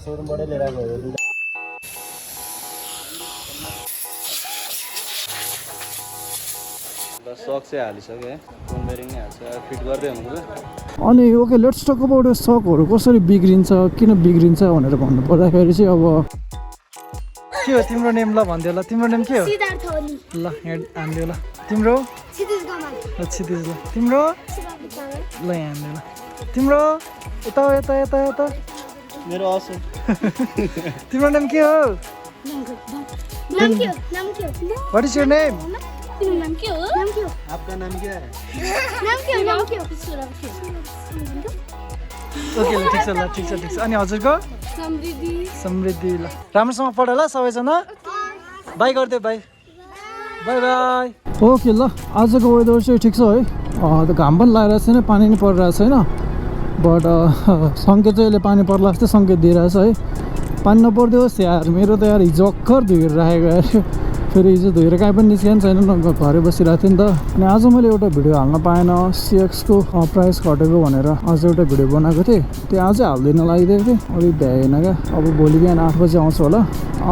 सोरुमबाटै लिएर आएको हो सक चाहिँ हालिसक्यो है फोन बेरिङ नै हाल्छ फिट गर्दै हुनुहुन्छ अनि ओके लेट्स टक अबाउट सकहरू कसरी बिग्रिन्छ किन बिग्रिन्छ भनेर भन्नु पर्दाखेरि चाहिँ अब के हो तिम्रो नेम ल भन्दियो ल तिम्रो नेम के हो ल यहाँ हान्दियो ल तिम्रो क्षितिज ल तिम्रो ल यहाँ हान्दियो ल तिम्रो यता यता यता यता मेरो असु तिम्रो नेम के हो व्हाट इज योर नेम नाम के हो आपका नाम क्या है ओके ल ठिक छ ल ठिक छ अनि हजुरको समृद्धि ल राम्रोसँग पढ ल सबैजना बाई गरिदियो बाई बाई बाई ओके ल आजको वेदर चाहिँ ठिक छ है घाम पनि लागिरहेको छैन पानी पनि परिरहेको छैन बट सङ्केत चाहिँ यसले पानी पर्ला जस्तै सङ्केत दिइरहेछ है पानी नपरिदियोस् यार मेरो त यार हिजो अक्खर धोएर राखेको यार फेरि हिजो धोएर कहीँ पनि निस्केन छैन घरै बसिरहेको थिएँ नि त अनि आज मैले एउटा भिडियो हाल्न पाएन सिएक्सको प्राइस घटेको भनेर आज एउटा भिडियो बनाएको थिएँ त्यो आजै हाल्दिन लागिदिएको थिएँ अलिक भ्याएन क्या अब भोलि बिहान 8 बजी आउँछ होला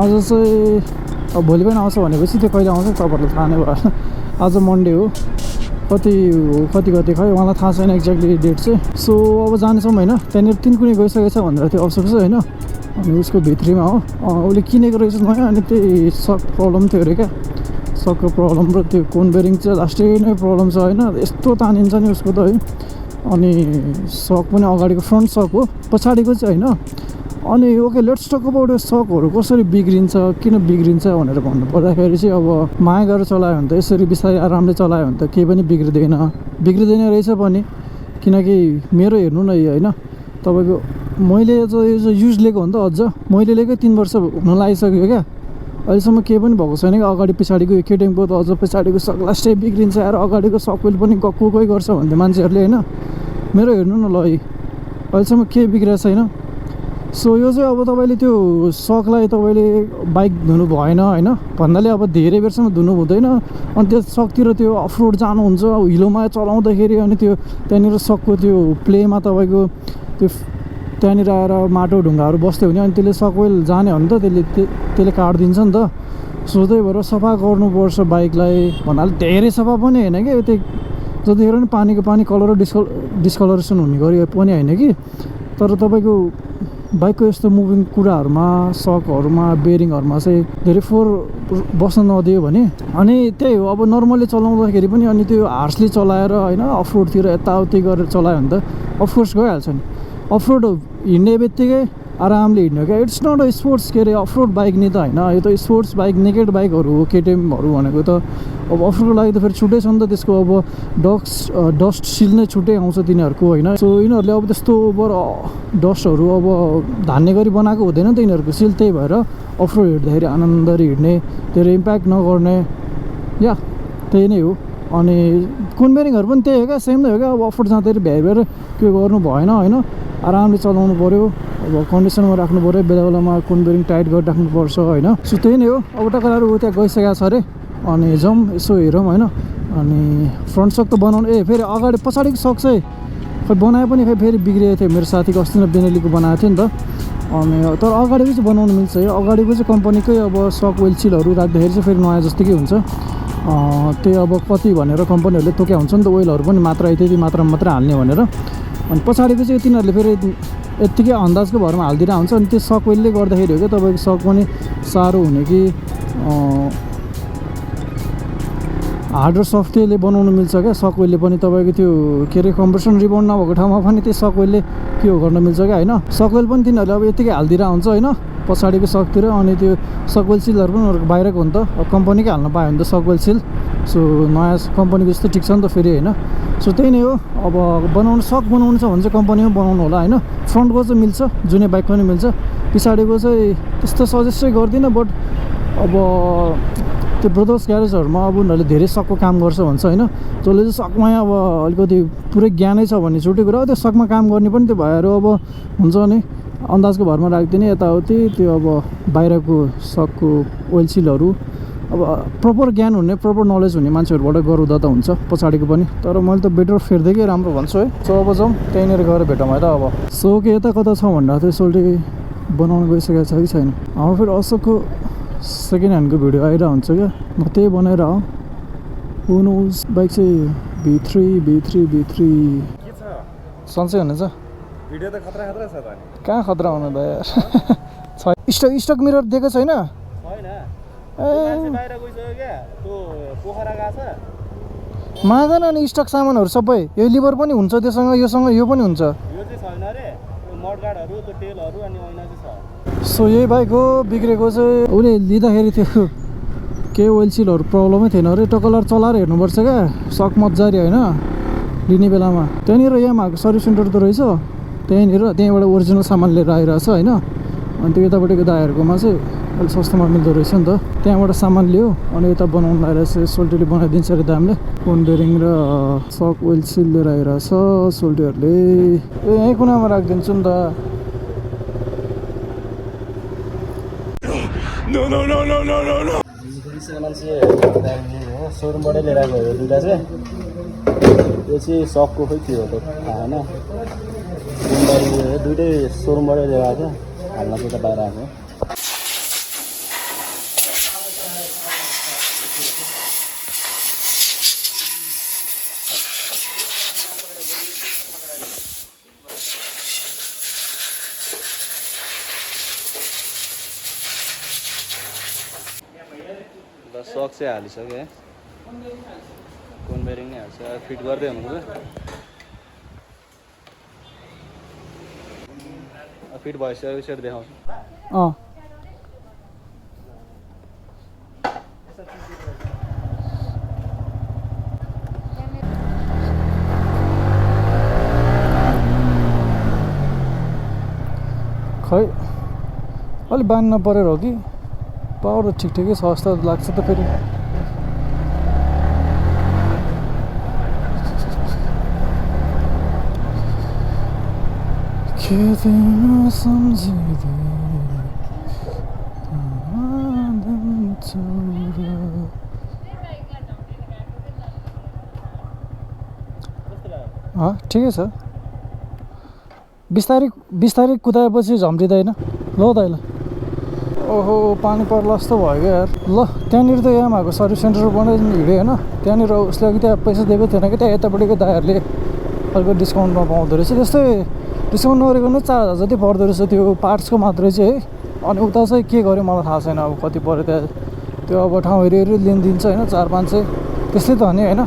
आज चाहिँ अब भोलि बिहान आउँछ भनेपछि त्यो कहिले आउँछ तपाईँहरूलाई थाहा नै भयो आज मन्डे हो कति खै उहाँलाई थाहा छैन एक्ज्याक्टली डेट चाहिँ सो अब जानेछौँ होइन त्यहाँनिर तिनकुने गइसकेको छ भनेर त्यो अफसोस छ होइन अनि उसको भित्रीमा हो उसले किनेको रहेछ नयाँ अनि त्यही सक प्रब्लम थियो अरे क्या सकको प्रब्लम र त्यो कोन बेरिङ चाहिँ लास्टै नै प्रब्लम छ होइन यस्तो तानिन्छ नि उसको त है अनि सक पनि अगाडिको फ्रन्ट सक हो पछाडिको चाहिँ होइन अनि ओके लेट्स टक अबाउट सकहरू कसरी बिग्रिन्छ किन बिग्रिन्छ भनेर भन्नु पर्दाखेरि चाहिँ अब माया गरेर चलायो भने त यसरी बिस्तारै आरामले चलायो भने त केही पनि बिग्रिँदैन रहेछ पनि किनकि मेरो हेर्नु न होइन तपाईँको मैले चाहिँ युज लिएको हो नि त अझ मैले लिएको 3 वर्ष हुन लागिसक्यो क्या अहिलेसम्म केही पनि भएको छैन कि अगाडि पछाडिको केटिङको त अझ पछाडिको सक लास्टै बिग्रिन्छ यार अगाडिको सकवेल पनि गक्कुकै गर्छ भन्थ्यो मान्छेहरूले होइन मेरो हेर्नु न ल अहिलेसम्म केही बिग्रेको छैन सो यो चाहिँ अब तपाईँले त्यो सकलाई तपाईँले बाइक धुनु भएन होइन भन्नाले अब धेरै बेरसम्म धुनु हुँदैन अनि त्यो सकतिर त्यो अफरोड जानुहुन्छ हिलोमा चलाउँदाखेरि अनि त्यो त्यहाँनिर सकको त्यो प्लेमा तपाईँको त्यो त्यहाँनिर आएर माटो ढुङ्गाहरू बस्दै हुने अनि त्यसले सकवेल जाने हो नि त त्यसले काटिदिन्छ नि त सो त्यही भएर सफा गर्नुपर्छ बाइकलाई भन्नाले धेरै सफा पनि होइन कि त्यो जतिखेर पनि पानी कलर डिस्कलरेसन हुने गरी पनि होइन कि तर तपाईँको बाइकको यस्तो मुभिङ कुराहरूमा सकहरूमा बेरिङहरूमा चाहिँ धेरै फोहोर बस्न नदियो भने अनि त्यही हो अब नर्मली चलाउँदाखेरि पनि अनि त्यो हार्सली चलाएर होइन अफरोडतिर यताउति गरेर चलायो भने त अफकोर्स गइहाल्छ नि अफरोड हिँड्ने बित्तिकै आरामले हिँड्यो क्या इट्स नट अ स्पोर्ट्स के अरे अफरोड बाइक नि त होइन यो त स्पोर्ट्स बाइक नेकेड बाइकहरू हो केटिएमहरू भनेको त अब अफरोडको लागि त फेरि छुट्टै छ नि त त्यसको अब डस्ट सिल नै छुट्टै आउँछ तिनीहरूको होइन सो यिनीहरूले अब त्यस्तो ओभर डस्टहरू अब धान्ने गरी बनाएको हुँदैन नि त यिनीहरूको सिल त्यही भएर अफरोड हिँड्दाखेरि आनन्दरी हिँड्ने धेरै इम्प्याक्ट नगर्ने या त्यही नै हो अनि कुन बेरिङहरू पनि त्यही हो क्या सेम नै हो क्या अब अफरोड जाँदाखेरि भ्याएर के गर्नु भएन होइन आरामले चलाउनु पऱ्यो अब कन्डिसनमा राख्नु पऱ्यो बेला बेलामा कुन बेरिङ टाइट गरेर राख्नुपर्छ होइन सो त्यही नै हो अब टक्करहरू त्यहाँ गइसकेको छ अरे अनि जाउँ यसो हेरौँ होइन अनि फ्रन्ट सक त बनाउनु फेरि अगाडि पछाडिको सक चाहिँ खै बनाए पनि खै फेरि बिग्रिएको थियो मेरो साथीको अस्ति नै बेनेलीको बनाएको थियो नि त अनि तर अगाडिको चाहिँ बनाउनु मिल्छ है अगाडिको चाहिँ कम्पनीकै अब सक वेल सिलहरू राख्दाखेरि चाहिँ फेरि नयाँ जस्तोकै हुन्छ त्यही अब कति भनेर कम्पनीहरूले तोक्या हुन्छ नि त ओइलहरू पनि त्यति मात्रामा मात्रै हाल्ने भनेर अनि पछाडिको चाहिँ तिनीहरूले फेरि यत्तिकै अन्दाजको भरमा हालिदिएर हुन्छ अनि त्यो सक वेलले गर्दाखेरि हो क्या तपाईँको सक पनि साह्रो हुने कि हार्ड र सफ्टले बनाउनु मिल्छ क्या सक वेलले पनि तपाईँको त्यो के अरे कम्प्रेसन रिबाउन्ड नभएको ठाउँमा पनि त्यो सक वेलले के हो गर्न मिल्छ क्या होइन सक वेल पनि तिनीहरूले अब यत्तिकै हालिदिएर हुन्छ होइन पछाडिको सकतिर अनि त्यो सकवेल सिलहरू पनि उनीहरूको बाहिरको हो नि त अब कम्पनीकै हाल्न पायो भने त सकवेल सिल सो नयाँ कम्पनीको जस्तो ठिक छ नि त फेरि होइन सो त्यही नै हो अब सक बनाउनु छ भने चाहिँ कम्पनीमा बनाउनु होला होइन फ्रन्टको चाहिँ मिल्छ जुनै बाइकको पनि मिल्छ पछाडिको चाहिँ त्यस्तो सजेस्टै गर्दिनँ बट अब त्यो ब्रदर्स ग्यारेजहरूमा अब उनीहरूले धेरै सकको काम गर्छ भन्छ होइन जसले चाहिँ सकमा अब अलिकति पुरै ज्ञानै छ भन्ने छुट्टै कुरा त्यो सकमा काम गर्ने पनि त्यो भएर अब हुन्छ नि अन्दाजको भरमा राखिदिने यताउति त्यो अब बाहिरको सकको ओइल सिलहरू अब प्रपर ज्ञान हुने प्रपर नलेज हुने मान्छेहरूबाट गराउँदा त हुन्छ पछाडिको पनि तर मैले त बेटर फेर्दै के राम्रो भन्छु है सो अब जाउँ त्यहीँनिर गएर भेटौँ है त अब सो के यता कता छ भन्दा चाहिँ सोल्टी बनाउनु गइसकेको छ कि छैन हाम्रो फेरि अशोकको सेकेन्ड ह्यान्डको भिडियो आइरहेको हुन्छ क्या म त्यही बनाएर हो उस बाइक चाहिँ V3 सन्चै हुनेछ भिडियो त खतरा खतरा छ त कहाँ खतरा हुनु त यार स्टक मिरर दिएको छैन बाहिर गइसक्यो क्या त्यो पोखरा गएको छ मागन अनि स्टक सामानहरू सबै यो लिभर पनि हुन्छ त्योसँग योसँग यो पनि हुन्छ यो चाहिँ छैन रे मडगार्डहरू त्यो टेलहरू अनि ऐना चाहिँ छ सो यही बाइक हो बिग्रेको चाहिँ उसले लिँदाखेरि त्यो केही ओइल सिलहरू प्रब्लमै थिएन अरे टक्कलर चलाएर हेर्नुपर्छ क्या सक मजारी होइन लिने बेलामा त्यहाँनिर यामाहाको सर्भिस सेन्टर त रहेछ त्यहीँबाट ओरिजिनल सामान लिएर आइरहेछ होइन अनि त्यो यतापट्टिको दाइहरूकोमा चाहिँ अलिक सस्तोमा मिल्दो रहेछ नि त त्यहाँबाट सामान लियो अनि यता बनाउनु आइरहेछ सोल्टीले बनाइदिन्छ अरे दामले फोन बेरिङ र सक ओइल सिल लिएर आइरहेछ सोल्टीहरूले यहीँ कुनामा राखिदिन्छु नि त मान्छे सोरुमबाटै लिएर आएको हो दुइटा चाहिँ यो चाहिँ सकको खोइ के हो त थाहा होइन दुइटै सोरुमबाटै लिएर आएको हाल्न चाहिँ त बाहिर आएको सक चाहिँ हालिसक्यो है कोन बेरिङ नै हाल्छ फिट गर्दै हुनुहुन्छ फिट भइसक्यो सेट देखाउँछु खै अलि बान्नु परेर हो कि पावर त ठिकै छ जस्तो लाग्छ त फेरि ठिकै छ बिस्तारै कुदाएपछि झम्टिँदैन ल दाइ ल ओहो पानी पर्ला जस्तो भयो क्या यार ल त्यहाँनिर त यामाहाको सर्भिस सेन्टर बनाइदिनु हिँड्यो होइन त्यहाँनिर उसले अघि त्यहाँ पैसा दिएको थिएन कि त्यहाँ यतापट्टिको दाइहरूले अर्को डिस्काउन्टमा पाउँदो रहेछ त्यस्तै डिस्काउन्ट नगरेको नै 4000 जति पर्दो रहेछ त्यो पार्ट्सको मात्रै चाहिँ है अनि उता चाहिँ के गर्यो मलाई थाहा छैन अब कति पऱ्यो त्यहाँ त्यो अब ठाउँ हेरी लिन्छ होइन 4-500 त्यस्तै त हो नि होइन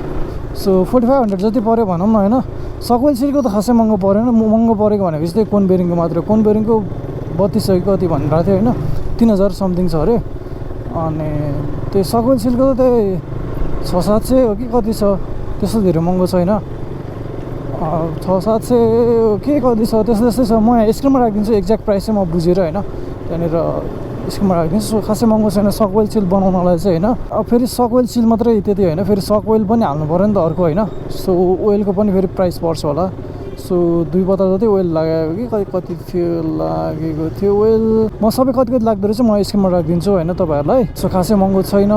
सो 4500 जति पऱ्यो भनौँ न होइन सकवेल सिलको त खासै महँगो परेन महँगो परेको भनेको चाहिँ कोन बेरिङको मात्र कोन बेरिङको 3200 कति भनिरहेको थियो होइन 3000 समथिङ छ अरे अनि त्यो सकवेल सिलको त त्यही 600-700 हो कि कति छ त्यस्तो धेरै महँगो छैन 600-700 के कति छ त्यस्तै छ म यहाँ स्क्रिनमा राखिदिन्छु एक्ज्याक्ट प्राइस चाहिँ म बुझेर होइन त्यहाँनिर स्क्रिनमा राखिदिन्छु सो खासै महँगो छैन सकवेल सिल बनाउनलाई चाहिँ होइन अब फेरि सकवेल सिल मात्रै त्यति होइन फेरि सक ओइल पनि हाल्नु पऱ्यो नि त अर्को होइन सो ओइलको पनि फेरि प्राइस पर्छ होला सो 2 बोतल जति ओइल लगाएको कि कति थियो लागेको थियो ओइल म सबै कति लाग्दो रहेछ म स्क्रिनमा राखिदिन्छु होइन तपाईँहरूलाई सो खासै महँगो छैन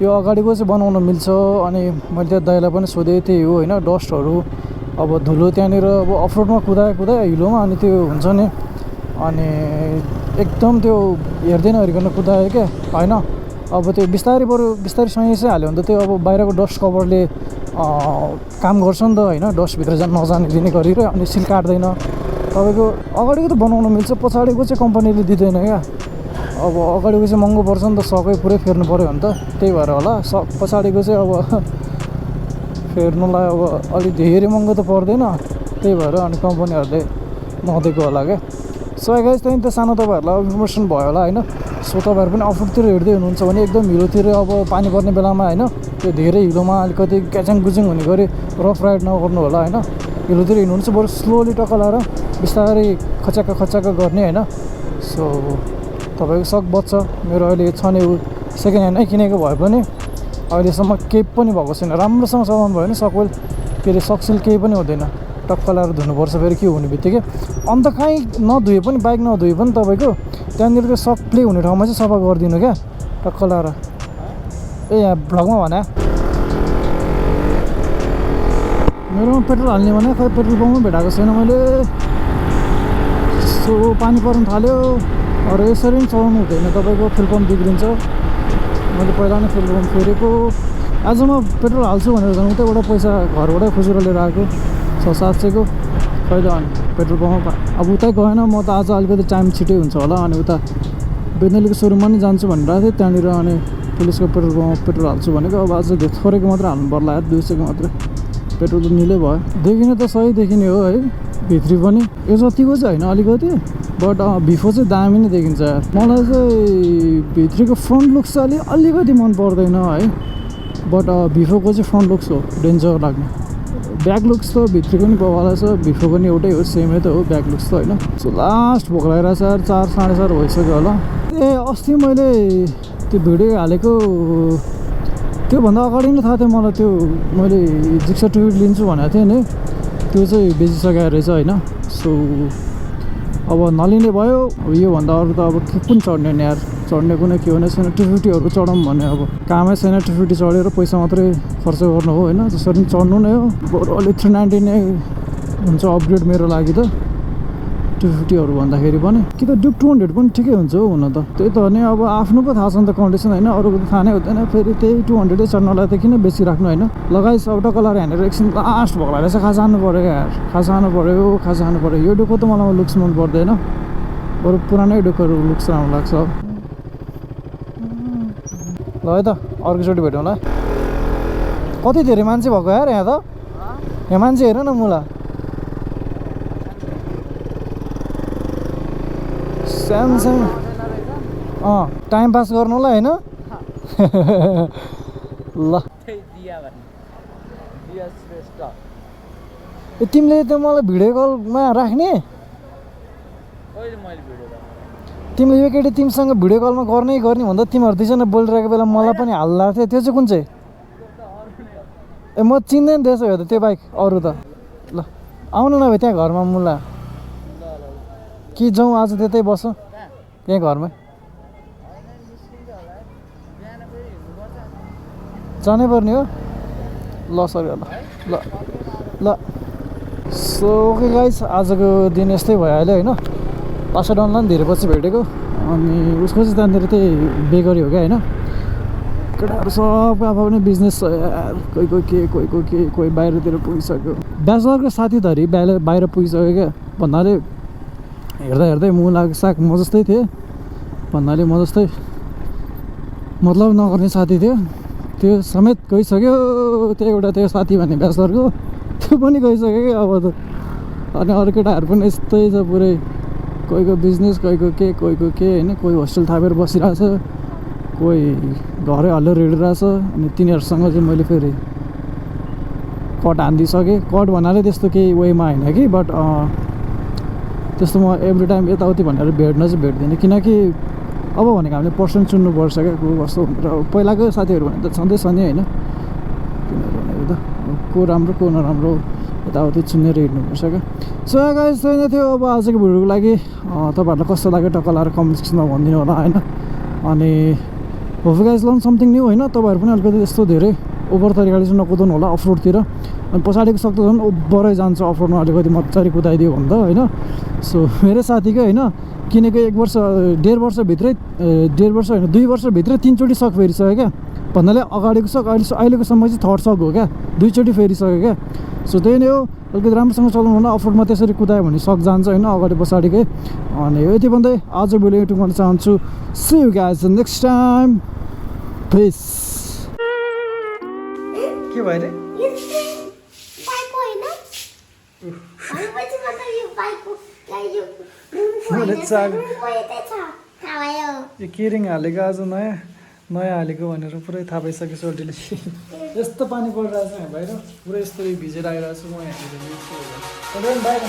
यो अगाडिको चाहिँ बनाउन मिल्छ अनि मैले त्यहाँ दाइलाई पनि सोधेँ त्यही हो होइन डस्टहरू अब धुलो त्यहाँनिर अब अफरोडमा कुदाए हिलोमा अनि त्यो हुन्छ नि अनि एकदम त्यो हेर्दैन हेरिकन कुदायो क्या होइन अब त्यो बिस्तारै सँगै चाहिँ हाल्यो भने त त्यो अब बाहिरको डस्ट कभरले काम गर्छ नि त होइन डस्टभित्र नजाने दिने गरेर अनि सिल काट्दैन तपाईँको अगाडिको त बनाउन मिल्छ पछाडिको चाहिँ कम्पनीले दिँदैन क्या अब अगाडिको चाहिँ महँगो पर्छ नि त सकै पुरै फेर्नु पऱ्यो भने त त्यही भएर होला पछाडिको चाहिँ अब फेर्नुलाई अब अलिक धेरै महँगो त पर्दैन त्यही भएर अनि कम्पनीहरूले नदिएको होला क्या सो गाइस त्यही त सानो तपाईँहरूलाई इन्फर्मेसन भयो होला होइन सो तपाईँहरू पनि अफरोडतिर हिँड्दै हुनुहुन्छ भने एकदम हिलोतिर अब पानी पर्ने बेलामा होइन त्यो धेरै हिलोमा अलिकति क्याचाङ गुचाङ हुने गरी रफ राइड नगर्नु होला होइन हिलोतिर हिँड्नुहुन्छ बरु स्लोली टक्क लाएर बिस्तारै खचाक्क गर्ने होइन सो तपाईँको सक बच्छ मेरो अहिले छ नि सेकेन्ड ह्यान्ड नै किनेको भए पनि अहिलेसम्म केही पनि भएको छैन राम्रोसँग चलाउनु भयो भने सकवेल के अरे सक्सिल केही पनि हुँदैन टक्क लाएर धुनुपर्छ फेरि के हुने बित्तिकै अन्त कहीँ नधुए पनि बाइक नधुए पनि तपाईँको त्यहाँनिर त्यो सक प्ले हुने ठाउँमा चाहिँ सफा गरिदिनु क्या टक्क लाएर ए यहाँ भ्लगमा भने मेरोमा पेट्रोल हाल्ने भने खै पेट्रोल पम्पमा भेटाएको छैन मैले सो पानी पर्नु थाल्यो अरू यसरी पनि चलाउनु हुँदैन तपाईँको फुल पम्प बिग्रिन्छ मैले पहिला नै फुल पम्प फेरेको आज म पेट्रोल हाल्छु भनेर झन् उतैबाट पैसा घरबाटै खोजेर लिएर आएको 600-700को कहिले अनि पेट्रोल पम्पमा अब उतै गएन म त आज अलिकति टाइम छिटै हुन्छ होला अनि उता बेनेलीको सोरुममा नि जान्छु भनेर आएको थिएँ त्यहाँनिर अनि पुलिसको पेट्रोल पम्पमा पेट्रोल हाल्छु भनेको अब आज थोरैको मात्र हाल्नु पर्ला यार 200को मात्रै पेट्रोल त निलै भयो देखिने त सही देखिने हो है भित्री पनि यो जतिको चाहिँ होइन अलिकति बट भिफो चाहिँ दामी नै देखिन्छ यार मलाई चाहिँ भित्रीको फ्रन्ट लुक्स चाहिँ अलिकति मन पर्दैन है बट भिफोको चाहिँ फ्रन्ट लुक्स हो डेन्जर लाग्ने ब्याक लुक्स त भित्रीको पनि बवाला छ भिफोको पनि एउटै हो सेमै त हो ब्याक लुक्स त होइन सो लास्ट भोक लागेर छ यार 4-4:30 भइसक्यो होला ए अस्ति मैले त्यो भिडियो हालेको त्योभन्दा अगाडि नै थाहा थियो मलाई त्यो मैले जिक्सा टिकट लिन्छु भनेको थिएँ नि त्यो चाहिँ बेचिसकेको रहेछ होइन सो अब नलिने भयो योभन्दा अरू त अब के कुन चढ्ने नि यार चढ्ने कुनै के हुने छैन 250हरू चढौँ भने अब कामै छैन 250 चढेर पैसा मात्रै खर्च गर्नु हो होइन जसरी पनि चढ्नु नै हो बरु अलि 390 नै हुन्छ अपग्रेड मेरो लागि त 250हरू भन्दाखेरि पनि कि त ड्युक 200 पनि ठिकै हुन्छ हौ हुन त त्यही त हो नि अब आफ्नो पो थाहा छ नि त कन्डिसन होइन अरूको त थाहा नै हुँदैन फेरि त्यही 200 चढ्नलाई त किन बेसी राख्नु होइन लगाइस अब टक्कलाएर हानेर एकछिन लास्ट भएको भएर चाहिँ खाजा खानु पऱ्यो यार खाजा खानु पऱ्यो यो डुको त मलाई लुक्स मन पर्दैन बरु पुरानै डुकहरू लुक्स राम्रो लाग्छ ल है त अर्कोचोटि भेटौँ ल कति धेरै मान्छे भएको यार यहाँ त यहाँ मान्छे हेर न मुला सानो टाइम पास गर्नुलाई होइन ल ए तिमीले त मलाई भिडियो कलमा राख्ने तिमीले यो केटी तिमीसँग भिडियो कलमा गर्ने भन्दा तिमीहरू दुईजना बोलिरहेको बेला मलाई पनि हाल्ला थियो त्यो चाहिँ कुन चाहिँ ए म चिन्दैन त्यसो भए त त्यो बाइक अरू त ल आउनु न भाइ त्यहाँ घरमा मुला कि जाउँ आज त्यतै बसौँ त्यहीँ घरमै जानै पर्ने हो ल सर ल ल ल सो ओके गाइस आजको दिन यस्तै भइहाल्यो होइन पासा डनलाई पनि धेरै पछि भेटेको अनि उसको चाहिँ त्यहाँनिर त्यही बेकरी हो क्या होइन केटाहरू सबको आफ्नो बिजनेस छ यार कोही बाहिरतिर पुगिसक्यो ब्याचलरको साथीधरि बाहिर पुगिसक्यो क्या भन्नाले हेर्दा मुला साग म जस्तै थिएँ भन्नाले म जस्तै मतलब नगर्ने साथी थियो त्यो समेत गइसक्यो त्यो एउटा त्यो साथी भन्ने ब्याचलरको त्यो पनि गइसक्यो क्या अब त अनि अरू केटाहरू पनि यस्तै छ पुरै कोहीको बिजनेस कोहीको के होइन कोही होस्टेल थापेर बसिरहेछ कोही घरै हल्लेर हिँडिरहेछ अनि तिनीहरूसँग चाहिँ मैले फेरि कट हानिदिइसकेँ कट भन्नाले त्यस्तो केही वेमा होइन कि बट त्यस्तो म एभ्री टाइम यताउति भनेर भेट्न चाहिँ भेट्दिनँ किनकि अब भनेको हामीले पर्सन चुन्नुपर्छ क्या को कस्तो भनेर पहिलाको साथीहरू भने त छँदैछ नि होइन तिनीहरू भनेको त को राम्रो को नराम्रो यताउति चुनेर हिँड्नुपर्छ क्या सो गाइस त्यही नै थियो अब आजको भिडियोको लागि तपाईँहरूलाई कस्तो लाग्यो टक्क लाएर कमेन्ट सेक्सनमा भनिदिनु होला होइन अनि hope guys learn something new होइन तपाईँहरू पनि अलिकति यस्तो धेरै ओभर तरिकाले चाहिँ नकुदाउनु होला अफरोडतिर अनि पछाडिको सक्दो झन् ओभरै जान्छ अफरोडमा अलिकति मजाले कुदाइदियो भन्दा होइन सो मेरो साथीकै होइन किनेको 1 वर्ष 1.5 वर्षभित्रै 1.5 वर्ष होइन 2 वर्षभित्रै 3 चोटि सक फेरिसक्यो क्या भन्नाले अगाडिको सक अहिलेको समय चाहिँ थर्ड सक हो क्या 2 चोटि फेरिसक्यो क्या सो त्यही नै हो अलिकति राम्रोसँग चलाउनु होला अफरोडमा त्यसरी कुदायो भने सक जान्छ होइन अगाडि पछाडिकै अनि यति भन्दै आज भिडियो युट्युब गर्न चाहन्छु see you guys next time peace के भयो रे यो केरिङ हालेको आज नयाँ हालेको भनेर पुरै थाहा पाइसक्यो सोल्टीले यस्तो पानी परिरहेको छ यहाँ बाहिर पुरै यस्तो भिजेर आइरहेको छु म यहाँ बाहिर